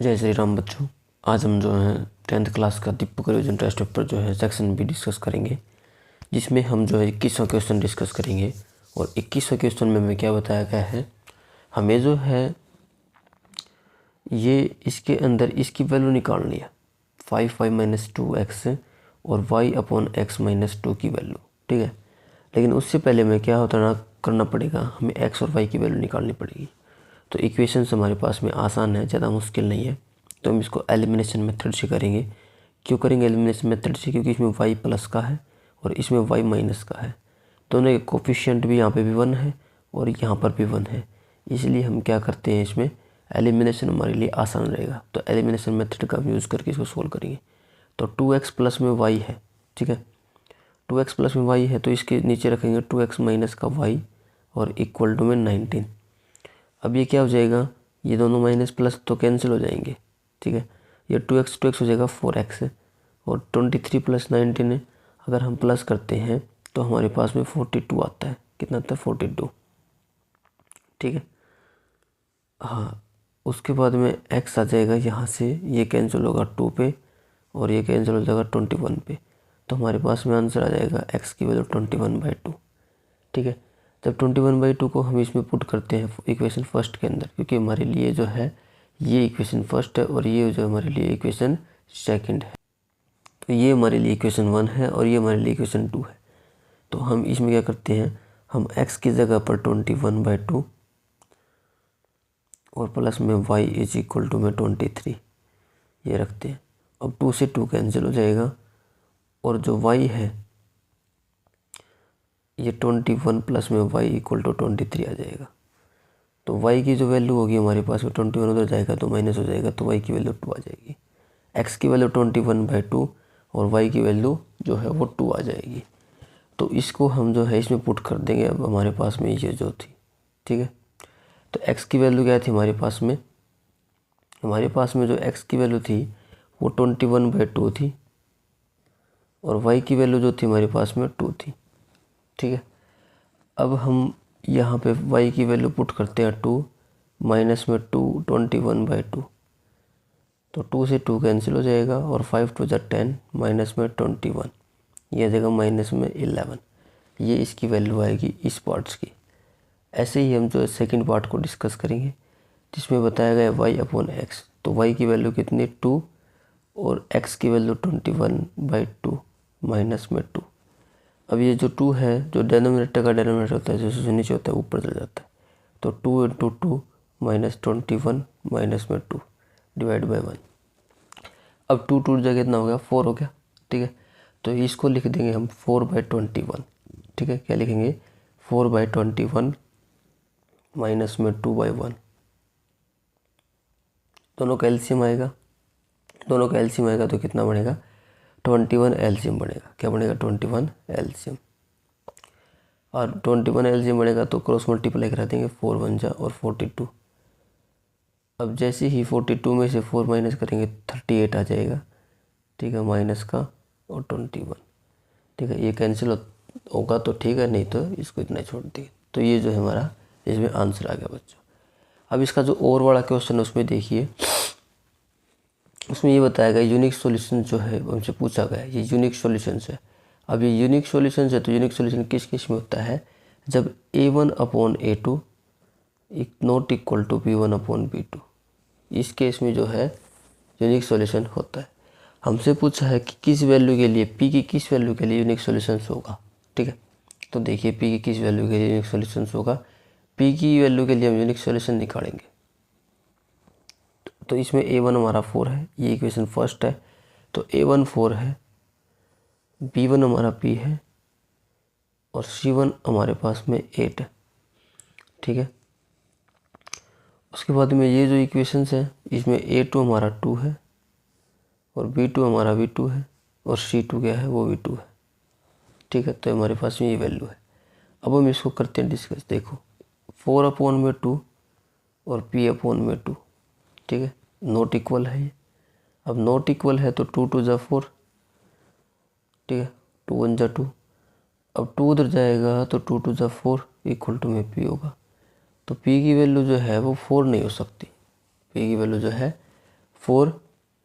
जय श्री राम बच्चों। आज हम जो है 10th क्लास का दीपक रिवीजन टेस्ट पेपर जो है सेक्शन बी डिस्कस करेंगे, जिसमें हम जो है 21वां क्वेश्चन डिस्कस करेंगे। और 21वें क्वेश्चन में हमें क्या बताया गया है, हमें जो है ये इसके अंदर इसकी वैल्यू निकालनी है 5y माइनस 2x और y अपॉन x माइनस 2 की वैल्यू। ठीक है, लेकिन उससे पहले में क्या होता करना पड़ेगा, हमें x और y की वैल्यू निकालनी पड़ेगी। तो इक्वेशंस हमारे पास में आसान है, ज़्यादा मुश्किल नहीं है। तो हम इसको एलिमिनेशन मेथड से करेंगे। क्यों करेंगे एलिमिनेशन मेथड से? क्योंकि इसमें y प्लस का है और इसमें y माइनस का है। दोनों के कोफिशिएंट भी यहाँ पे भी 1 है और यहाँ पर भी 1 है, इसलिए हम क्या करते हैं, इसमें एलिमिनेशन हमारे लिए आसान रहेगा। तो एलिमिनेशन मेथड का यूज़ करके इसको सोल्व करेंगे। तो 2x प्लस में y है, ठीक है, 2x प्लस में y है, तो इसके नीचे रखेंगे 2x माइनस का y और इक्वल टू में 19। अब ये क्या हो जाएगा, ये दोनों माइनस प्लस तो कैंसिल हो जाएंगे। ठीक है, ये 2x हो जाएगा 4x और 23 प्लस 19 है। अगर हम प्लस करते हैं तो हमारे पास में 42 आता है। कितना आता है? 42। ठीक है, हाँ, उसके बाद में x आ जाएगा यहाँ से, ये कैंसिल होगा 2 पे और ये कैंसिल हो जाएगा 21 पे। तो हमारे पास में आंसर आ जाएगा x की वैल्यू 21/2। ठीक है, जब 21/2 को हम इसमें पुट करते हैं इक्वेशन फर्स्ट के अंदर, क्योंकि हमारे लिए जो है ये इक्वेशन फर्स्ट है और ये जो हमारे लिए इक्वेशन सेकंड है। तो ये हमारे लिए इक्वेशन 1 है और ये हमारे लिए इक्वेशन 2 है। तो हम इसमें क्या करते हैं, हम x की जगह पर 21/2 और प्लस में y इज इक्वल टू में 23 ये रखते हैं। अब 2 से 2 कैंसिल हो जाएगा और जो y है ये 21 प्लस में y इक्वल टू 23 आ जाएगा। तो y की जो वैल्यू होगी हमारे पास में 21 उधर जाएगा तो माइनस हो जाएगा, तो y की वैल्यू 2 आ जाएगी। x की वैल्यू 21/2 और y की वैल्यू जो है वो 2 आ जाएगी। तो इसको हम जो है इसमें पुट कर देंगे। अब हमारे पास में ये जो थी, ठीक है, तो x की वैल्यू क्या थी हमारे पास में, जो x की वैल्यू थी वो 21/2 थी और y की वैल्यू जो थी हमारे पास में 2 थी। ठीक है, अब हम यहाँ पे y की वैल्यू पुट करते हैं 2 माइनस में 2 21/2, तो 2 से 2 कैंसिल हो जाएगा और 5 2 जा 10 माइनस में 21, ये जगह माइनस में 11। ये इसकी वैल्यू आएगी इस पार्ट्स की। ऐसे ही हम जो सेकंड पार्ट को डिस्कस करेंगे, जिसमें बताया गया y अपॉन x। तो y की वैल्यू कितनी 2 और x की वैल्यू 21/2 माइनस में 2। अब ये जो 2 है, जो डेनोमिनेटर का डेनोमिनेटर होता है, जैसे नीचे होता है ऊपर चला जाता है, तो 2 इंटू 2 माइनस 21 माइनस में 2 डिवाइड बाई 1। अब 2 टूट जाएगा, कितना हो गया 4 हो गया। ठीक है, तो इसको लिख देंगे हम 4/21। ठीक है, क्या लिखेंगे 4/21 माइनस में 2/1। दोनों का एलसीएम आएगा, तो कितना बनेगा 21 एलसीएम बनेगा। क्या बनेगा 21 एलसीएम। और 21 एलसीएम बनेगा तो क्रॉस मल्टीप्लाई करा देंगे, 4 1 जा और 42। अब जैसे ही 42 में से 4 माइनस करेंगे 38 आ जाएगा। ठीक है, माइनस का और 21। ठीक है, ये कैंसिल होगा तो ठीक है, नहीं तो इसको इतना छोड़ दिए। तो ये जो है हमारा इसमें आंसर आ गया बच्चों। अब इसका जो और वाला क्वेश्चन है उसमें देखिए, उसमें ये बताया गया यूनिक सॉल्यूशन जो है हमसे पूछा गया है, ये यूनिक सॉल्यूशंस है। अब ये यूनिक सॉल्यूशंस है, तो यूनिक सॉल्यूशन किस केस में होता है, जब a1 upon a2 not equal to b1 upon b2, इस केस में जो है यूनिक सॉल्यूशन होता है। हमसे पूछा है कि किस वैल्यू के लिए, p की किस वैल्यू के लिए यूनिक सॉल्यूशंस होगा। ठीक है, तो देखिए p की किस वैल्यू के लिए यूनिक सॉल्यूशंस होगा। p की वैल्यू के लिए हम यूनिक सॉल्यूशन निकालेंगे। तो इसमें a1 हमारा 4 है, ये इक्वेशन फर्स्ट है, तो a1 4 है, b1 हमारा p है और c1 हमारे पास में 8 है। ठीक है, उसके बाद में ये जो इक्वेशंस है, इसमें a2 हमारा 2 है और b2 हमारा भी 2 है और c2 क्या है, वो भी 2 है। ठीक है, तो हमारे पास में ये वैल्यू है। अब हम इसको करते हैं डिस्कस। देखो 4/2 और p/2, ठीक है, नॉट इक्वल है ये। अब नॉट इक्वल है तो 2 2 जा 4, ठीक है, 2 1 जा 2। अब 2 उधर जाएगा तो 2 2 जा 4 इक्वल टू में p होगा। तो p की वैल्यू जो है वो 4 नहीं हो सकती, p की वैल्यू जो है 4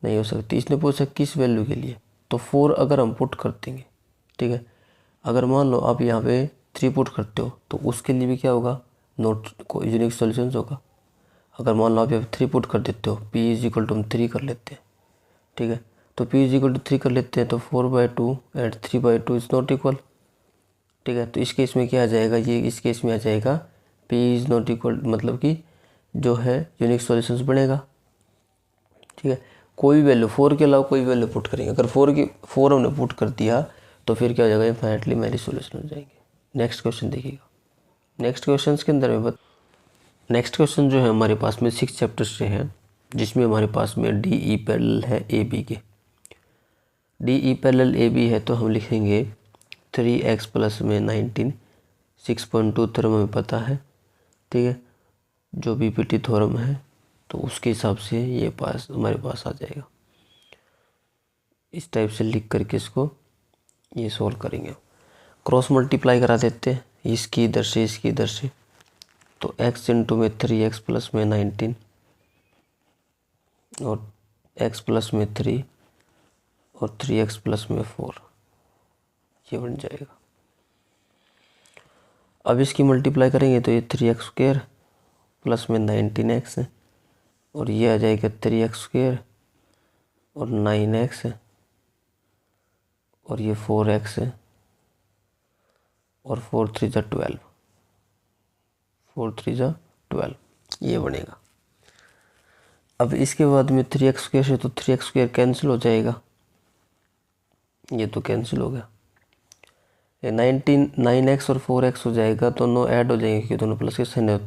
नहीं हो सकती। इसने पूछा किस वैल्यू के लिए, तो 4 अगर हम पुट कर देंगे, ठीक है। अगर मान लो आप यहाँ पे 3 पुट करते हो तो उसके लिए भी क्या होगा, नोट को यूनिक सॉल्यूशंस होगा। अगर मान लो आप यहाँ पे 3 पुट कर देते हो, p इज इक्वल टू हम 3 कर लेते हैं, ठीक है। तो p इज इक्वल टू 3 कर लेते हैं तो 4/2 एंड 3/2 इज नॉट इक्वल, ठीक है। तो इस केस में क्या आ जाएगा, ये इस केस में आ जाएगा p इज नॉट इक्वल, मतलब कि जो है यूनिक सॉल्यूशंस बनेगा, ठीक है। कोई वैल्यू 4 के अलावा कोई वैल्यू पुट करेंगे, अगर 4 हमने पुट कर दिया तो फिर क्या हो जाएगा, इनफाइनाइटली मैनी सॉल्यूशन हो जाएंगे। नेक्स्ट क्वेश्चन देखिएगा। नेक्स्ट क्वेश्चन के अंदर में नेक्स्ट क्वेश्चन जो है हमारे पास में 6 चैप्टर से है, जिसमें हमारे पास में डी ई पैरेलल है ए बी के। D E parallel A B है तो हम लिखेंगे 3x प्लस में 19, 6.2 थ्योरम हमें पता है, ठीक है। जो बीपीटी थ्योरम है तो उसके हिसाब से ये पास हमारे पास आ जाएगा। इस टाइप से लिख करके इसको ये सॉल्व करेंगे। क्रॉस मल्टीप्लाई करा देते हैं, इसकी इधर से इसकी इधर से, तो x इंटू में 3x प्लस में 19 और x प्लस में 3 और 3x प्लस में 4, ये बन जाएगा। अब इसकी मल्टीप्लाई करेंगे तो ये 3x स्क्वायर प्लस में 19x है और ये आ जाएगा 3x स्क्वायर और 9x है और ये 4x है और 4 3 जा 12, 4 3 जा 12, ये बनेगा। अब इसके बाद में 3x स्क्वायर है तो 3x स्क्वायर कैंसिल हो जाएगा, ये तो कैंसिल हो गया। ये 9x और 4x हो जाएगा, दोनों ऐड हो जाएंगे क्योंकि दोनों प्लस के साइन है।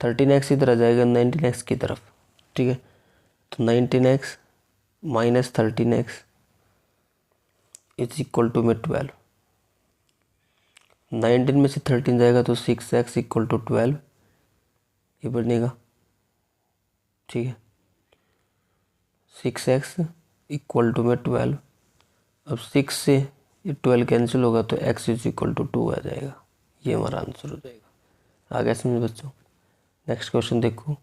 13x इधर आ जाएगा 19x की तरफ, ठीक है। तो 19x minus 13x is equal to में 12। 19 में से 13 जाएगा तो 6x इक्वल टू 12, ये बनेगा, ठीक है। 6x इक्वल टू में 12। अब 6 से ये 12 कैंसिल होगा तो x इज इक्वल टू 2 आ जाएगा, ये हमारा आंसर हो जाएगा। आगे समझ बच्चों। नेक्स्ट क्वेश्चन देखो।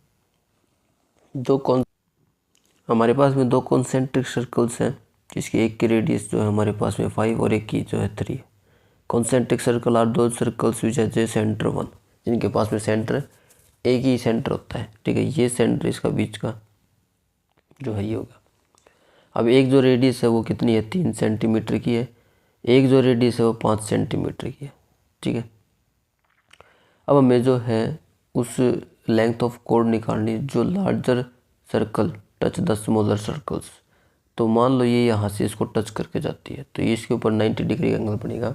हमारे पास में 2 कॉन्सेंट्रिक सर्कल्स हैं, जिसकी एक की रेडियस जो है हमारे पास में 5 और एक की जो है 3। कॉन्सेंट्रिक सर्कल आर दो circles which has a centre 1, जिनके पास में सेंटर एक ही सेंटर होता है, ठीक है। ये सेंटर इसका बीच का जो है ये होगा। अब एक जो रेडियस है वो कितनी है, 3 सेंटीमीटर की है। एक जो रेडियस है वो 5 सेंटीमीटर की है, ठीक है। अब हमें जो है उस लेंथ ऑफ कोड निकालनी जो larger circle touch the smaller circles. तो मान लो ये यहाँ से इसको टच करके जाती है तो ये इसके ऊपर 90 डिग्री का एंगल बनेगा।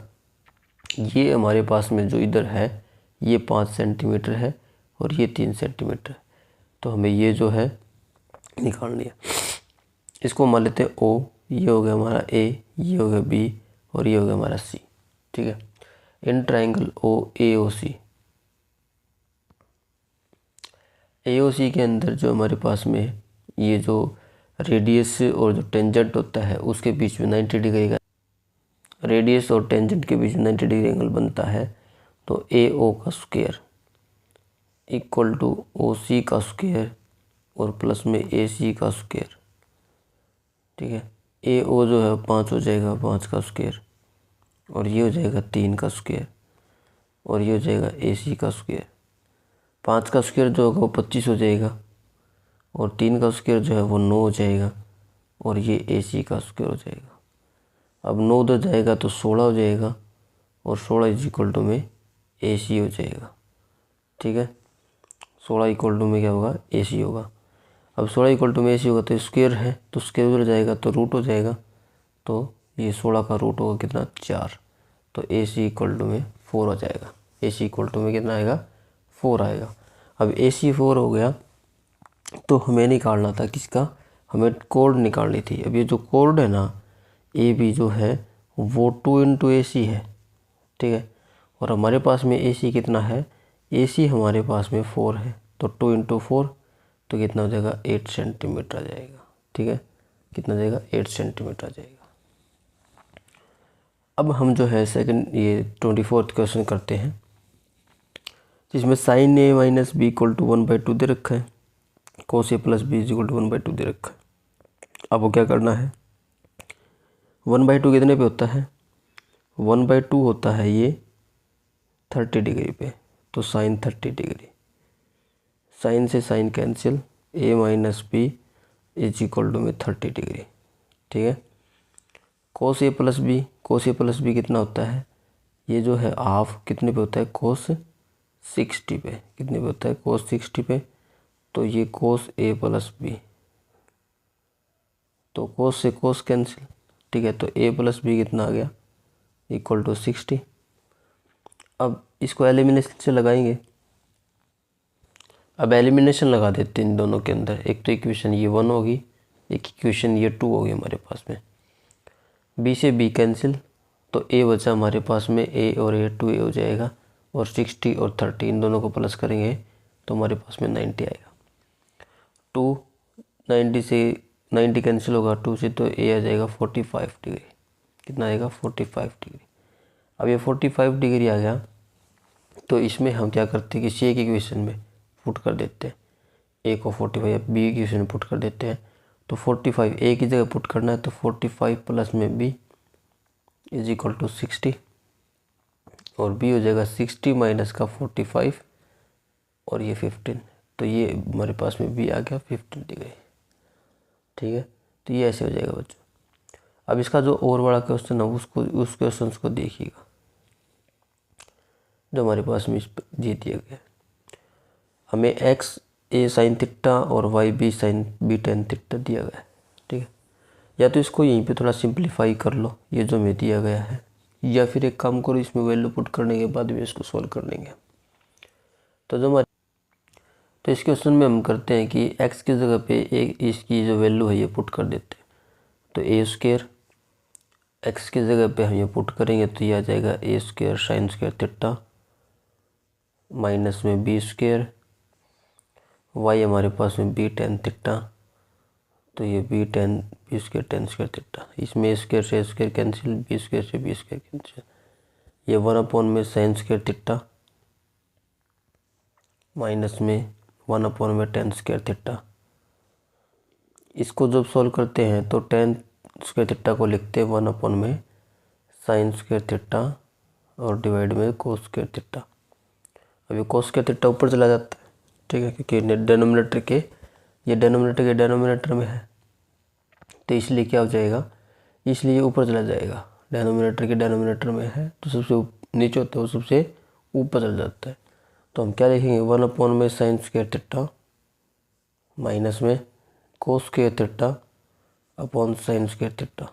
ये हमारे पास में जो इधर है ये 5 सेंटीमीटर है और ये 3 सेंटीमीटर है, तो हमें ये जो है निकालनी है। इसको मान लेते हैं O, ये हो गया हमारा A, ये हो गया B और ये हो गया हमारा C, ठीक है। इन ट्राइंगल OAOC, AOC के अंदर जो हमारे पास में ये जो रेडियस और जो टेंजेंट होता है उसके बीच में 90 डिग्री का, रेडियस और टेंजेंट के बीच में 90 डिग्री एंगल बनता है। तो AO का स्क्वायर इक्वल टू OC का स्क्वायर और प्लस में AC का स्क्वायर, ठीक है। AO जो है 5 हो जाएगा, 5 का स्क्वायर और ये हो जाएगा 3 का स्क्वायर और ये हो जाएगा AC का स्क्वायर। 5 का स्क्वायर जो होगा वो 25 हो जाएगा और 3 का स्क्वायर जो है वो 9 हो जाएगा और ये AC का स्क्वायर हो जाएगा। अब 9 उधर जाएगा तो 16 हो जाएगा और 16 इज इक्वल टू में AC हो जाएगा, ठीक है। 16 इक्वल टू में क्या होगा, AC होगा। अब 16 इक्वल टू में AC होगा तो स्क्वायर है तो स्क्वायर उधर जाएगा तो रूट हो जाएगा, तो ये 16 का रूट होगा कितना, 4। तो AC इक्वल टू में 4 हो जाएगा। AC इक्वल टू में कितना आएगा, 4 आएगा। अब AC 4 हो गया तो हमें निकालना था किसका, हमें कोड निकालनी थी। अब ये जो कोड है ना AB जो है वो 2 इंटू AC है, ठीक है। और हमारे पास में AC कितना है, AC हमारे पास में 4 है तो 2 इंटू 4 तो कितना हो जाएगा, 8 सेंटीमीटर आ जाएगा, ठीक है। कितना जाएगा, 8 सेंटीमीटर आ जाएगा। अब हम जो है सेकंड ये 24th क्वेश्चन करते हैं, जिसमें sin A minus B equal to 1/2 दे रखा है। cos a plus B is equal to 1/2 दे रखा है। अब वो क्या करना है, 1/2 कितने पे होता है, 1/2 होता है ये 30 डिग्री पे, तो साइन 30 डिग्री, साइन से sine cancel, a minus B is equal to में 30 डिग्री। ठीक है, cos a plus B, cos a plus B कितना होता है, ये जो है हाफ कितने पे होता है, cos 60 पे, कितने पे होता है, cos 60 पे, तो ये cos a प्लस बी, तो cos से cos कैंसिल। ठीक है, तो a प्लस बी कितना आ गया, इक्वल टू 60। अब इसको एलिमिनेशन से लगाएंगे, अब एलिमिनेशन लगा देते हैं इन दोनों के अंदर। एक तो इक्वेशन ये 1 होगी, एक इक्वेशन ये 2 होगी हमारे पास में, b से b कैंसिल, तो a बचा हमारे पास में, a और a 2a हो जाएगा, और 60 और 30 इन दोनों को प्लस करेंगे तो हमारे पास में 90 आएगा। 2 90 से 90 कैंसिल होगा 2 से, तो a आ जाएगा 45 डिग्री, कितना आएगा 45 डिग्री। अब ये 45 डिग्री आ गया, तो इसमें हम क्या करते हैं, किसी एक इक्वेशन में पुट कर देते हैं, a को 45 b इक्वेशन में पुट कर देते हैं, तो 45 a की जगह पुट करना है, तो 45 प्लस में b इज इक्वल टू 60, और b हो जाएगा 60 माइनस का 45 और ये 15, तो ये हमारे पास में b आ गया 15 डिग्री। ठीक है, तो ये ऐसे हो जाएगा बच्चों। अब इसका जो और बड़ा क्वेश्चन है उसको, उस क्वेश्चन को देखिएगा जो हमारे पास में दे दिया गया। हमें x a साइन थीटा और y b sine b tan theta दिया गया है। ठीक है, या तो इसको यहीं पे थोड़ा सिंप्लीफाई कर लो, ये जो हमें दिया गया है, या फिर एक काम करो, इसमें वैल्यू पुट करने के बाद भी इसको सॉल्व कर लेंगे। तो जो हमारे, तो इस क्वेश्चन में हम करते हैं कि x की जगह पे एक इसकी जो वैल्यू है ये पुट कर देते हैं, तो a स्क्वायर, x की जगह पे हम ये पुट करेंगे तो ये आ जाएगा a square sine square theta minus में b स्क्वायर, y हमारे पास में b टेन थीटा, तो ये b square ten square theta, इसमें स्क्वायर से स्क्वायर कैंसिल, b स्क्वायर से b स्क्वायर कैंसिल, ये 1 में साइन स्क्वायर थीटा माइनस में 1 में टेन स्क्वायर थीटा। इसको जब सॉल्व करते हैं तो टेन स्क्वायर थीटा को लिखते हैं 1 में साइन स्क्वायर थीटा और डिवाइड में कोस स्क्वायर थीटा। अभी कोस स्क्वायर थीटा ऊपर चला जाता है, ठीक है, क्योंकि डेनोमिनेटर के, ये डेनोमिनेटर के डेनोमिनेटर में है, तो इसलिए क्या हो जाएगा, इसलिए ऊपर चला जाएगा, डेनोमिनेटर के डेनोमिनेटर में है तो सबसे नीचे होता है वो सबसे ऊपर चल जाता है। तो हम क्या लिखेंगे, 1 में साइन स्क्वायर थीटा माइनस में cos square theta upon sine square theta.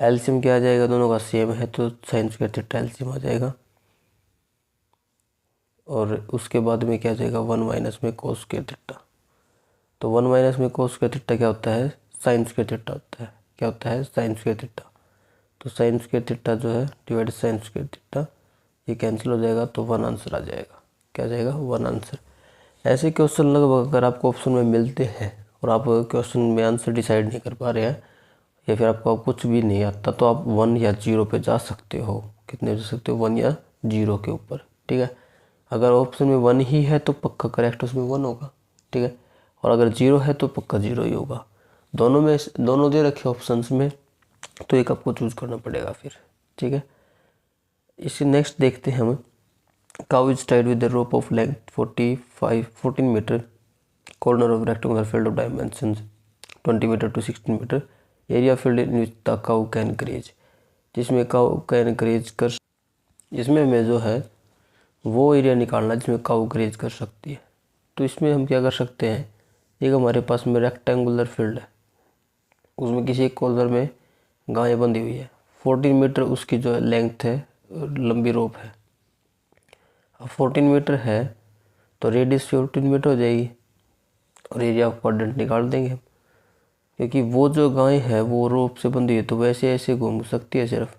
LCM क्या आ जाएगा, दोनों का सेम है तो साइन स्क्वायर थीटा एलसीएम आ जाएगा, और उसके बाद में क्या आ जाएगा 1 माइनस में कोस स्क्वायर थीटा। तो 1 माइनस में कोस स्क्वायर थीटा क्या होता है, साइन स्क्वायर थीटा होता है, क्या होता है साइन स्क्वायर थीटा। तो साइन स्क्वायर थीटा जो है डिवाइड साइन स्क्वायर थीटा, ये कैंसिल हो जाएगा तो 1 आंसर आ जाएगा। क्या आ जाएगा, 1 आंसर। ऐसे क्वेश्चन लगभग अगर आपको ऑप्शन में मिलते हैं और आप क्वेश्चन में आंसर डिसाइड नहीं कर पा रहे हैं, या फिर आपको कुछ भी नहीं आता, तो आप 1 या 0 पे जा सकते हो। कितने जा सकते हो, 1 या 0 के ऊपर। ठीक है, अगर ऑप्शन में 1 ही है तो पक्का करेक्ट उसमें 1 होगा। ठीक है, और अगर 0 है तो पक्का 0 ही होगा। दोनों में, दोनों दे रखे ऑप्शंस में, तो एक आपको चूज करना पड़ेगा फिर। ठीक है, इसे नेक्स्ट देखते हैं हम। Cow is tied with the rope of length 14 metre, corner of rectangular field of dimension 20 metre to 16 metre, area field in which the cow can graze, जिसमें काउ कैन ग्रेज कर, इसमें हमें जो है वो एरिया निकालना जिसमें काउ ग्रेज कर सकती है। तो इसमें हम क्या कर सकते हैं, एक हमारे पास में रेक्टेंगुलर फील्ड है, उसमें किसी एक कॉर्नर में गाय बंधी हुई है, 14 मीटर उसकी जो लेंथ है, लंबी रोप है। अब 14 मीटर है तो रेडियस 14 मीटर हो जाएगी, और एरिया ऑफ क्वाड्रेंट निकाल देंगे, क्योंकि वो जो गाय है वो रोप से बंधी है तो वैसे ऐसे घूम सकती है सिर्फ।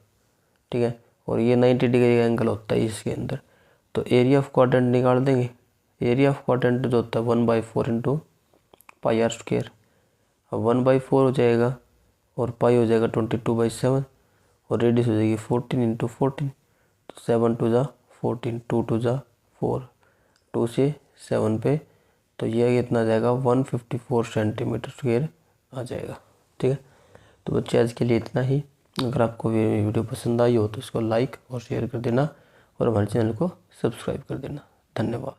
ठीक है, और ये 90 डिग्री का एंगल होता है इसके अंदर, तो एरिया ऑफ क्वाड्रेंट निकाल देंगे। एरिया ऑफ क्वाड्रेंट जो होता है 1/4 इंटू पाई आर स्क्वायर। अब 1/4 हो जाएगा और पाई हो जाएगा 22/7, और रेडियस हो जाएगी 14 इंटू 14, तो 7 टू जा 14, 2 टू जा 4, 2 से 7 पे, तो तो ये कितना आ जाएगा 154 सेंटीमीटर स्क्वायर आ जाएगा। ठीक है, तो बच्चे आज के लिए इतना ही। अगर आपको ये वीडियो पसंद आई हो तो इसको लाइक और शेयर कर देना और हमारे चैनल को सब्सक्राइब कर देना। धन्यवाद।